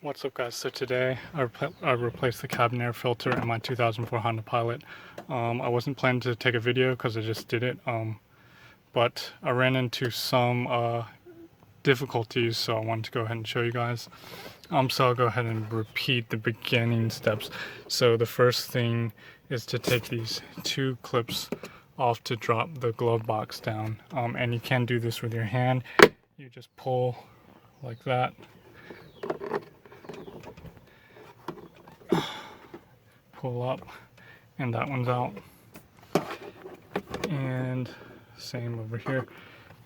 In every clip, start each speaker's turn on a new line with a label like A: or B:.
A: What's up guys, so today I replaced the cabin air filter in my 2004 Honda Pilot. I wasn't planning to take a video because I just did it, but I ran into some difficulties, so I wanted to go ahead and show you guys. So I'll go ahead and repeat the beginning steps. So the first thing is to take these two clips off to drop the glove box down, and you can do this with your hand. You just pull like that. Pull up, and that one's out, and same over here.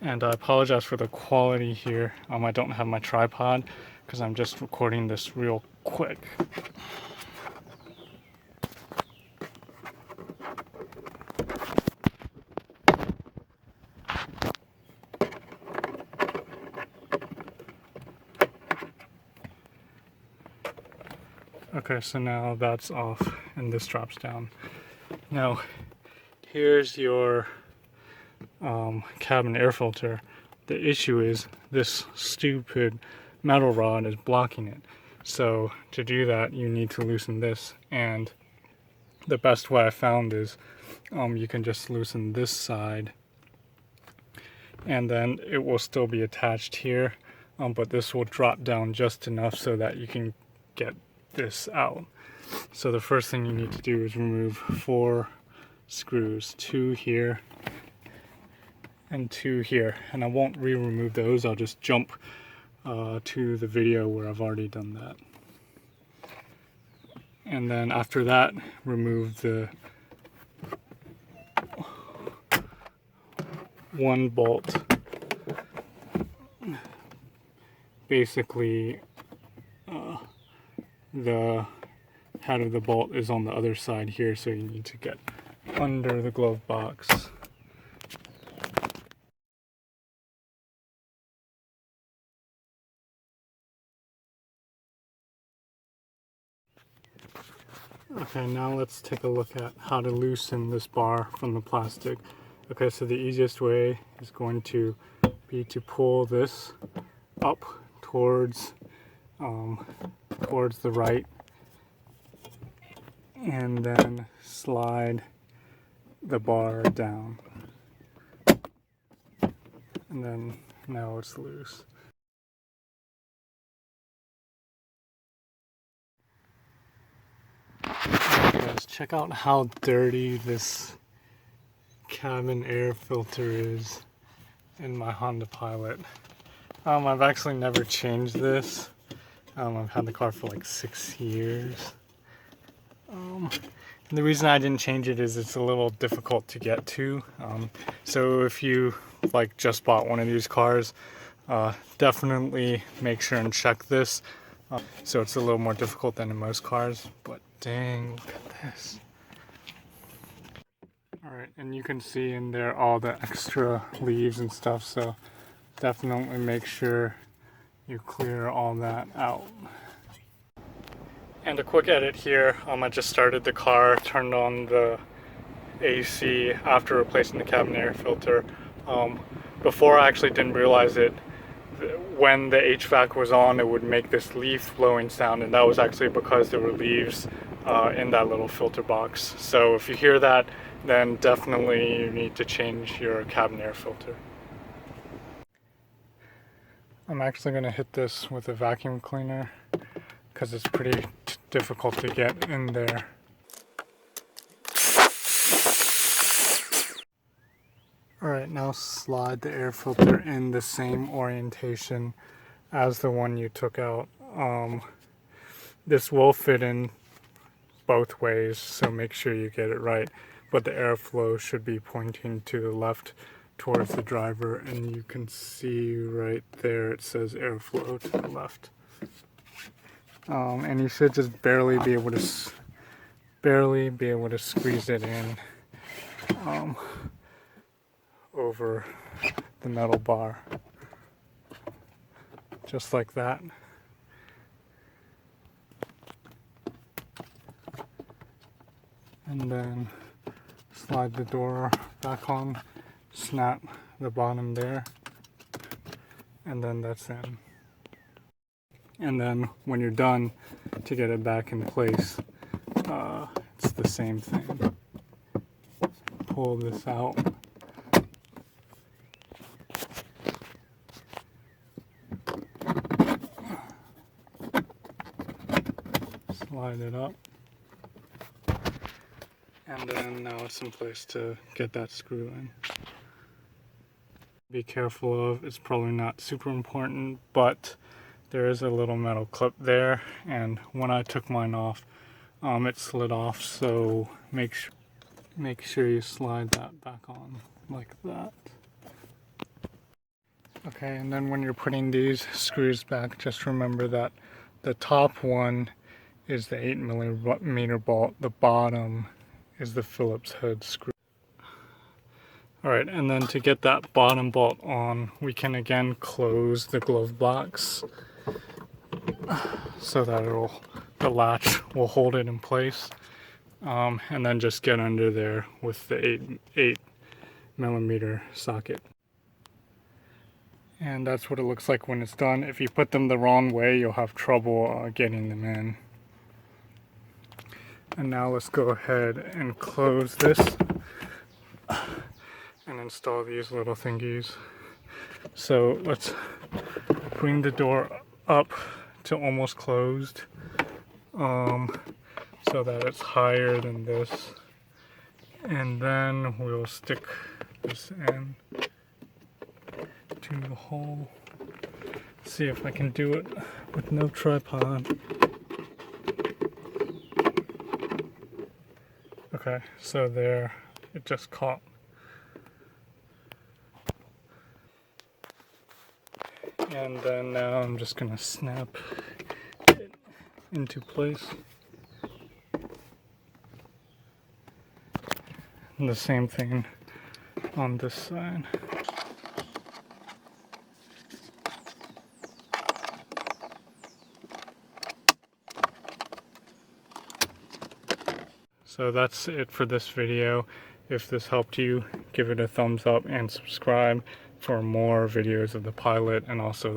A: And I apologize for the quality here. I don't have my tripod because I'm just recording this real quick. Okay, so now that's off and this drops down. Now here's your cabin air filter. The issue is this stupid metal rod is blocking it. So to do that, you need to loosen this, and the best way I found is you can just loosen this side, and then it will still be attached here, but this will drop down just enough so that you can get this out. So the first thing you need to do is remove 4 screws, 2 here and 2 here, and I won't re-remove those. I'll just jump to the video where I've already done that. And then after that, remove the 1 bolt. Basically the head of the bolt is on the other side here, so you need to get under the glove box. Okay, now let's take a look at how to loosen this bar from the plastic. Okay, so the easiest way is going to be to pull this up towards the right, and then slide the bar down, and then now it's loose. Guys, check out how dirty this cabin air filter is in my Honda Pilot. I've actually never changed this. I've had the car for like 6 years. And the reason I didn't change it is it's a little difficult to get to. So if you just bought one of these cars, definitely make sure and check this. So it's a little more difficult than in most cars, but dang, look at this. Alright, and you can see in there all the extra leaves and stuff, so definitely make sure you clear all that out. And a quick edit here, I just started the car, turned on the AC after replacing the cabin air filter. Before, I actually didn't realize it. When the HVAC was on, it would make this leaf blowing sound, and that was actually because there were leaves in that little filter box. So if you hear that, then definitely you need to change your cabin air filter. I'm actually going to hit this with a vacuum cleaner because it's pretty difficult to get in there. Alright, now slide the air filter in the same orientation as the one you took out. This will fit in both ways, so make sure you get it right. But the airflow should be pointing to the left towards the driver, and you can see right there it says airflow to the left. And you should just barely be able to squeeze it in over the metal bar, just like that. And then slide the door back on, snap the bottom there, and then that's in. And then when you're done, to get it back in place, it's the same thing. Pull this out. Slide it up. And then now it's in place to get that screw in. Be careful of, it's probably not super important, but there is a little metal clip there, and when I took mine off, it slid off, so make sure you slide that back on like that. Okay, and then when you're putting these screws back, just remember that the top one is the 8mm bolt, the bottom is the Phillips head screw. Alright, and then to get that bottom bolt on, we can again close the glove box so that the latch will hold it in place, and then just get under there with the 8mm socket. And that's what it looks like when it's done. If you put them the wrong way, you'll have trouble getting them in. And now let's go ahead and close this and install these little thingies. So let's bring the door up to almost closed, so that it's higher than this, and then we'll stick this in to the hole. See if I can do it with no tripod. Okay, so there, it just caught. And then now I'm just gonna snap it into place. And the same thing on this side. So that's it for this video. If this helped you, give it a thumbs up and subscribe for more videos of the Pilot and also the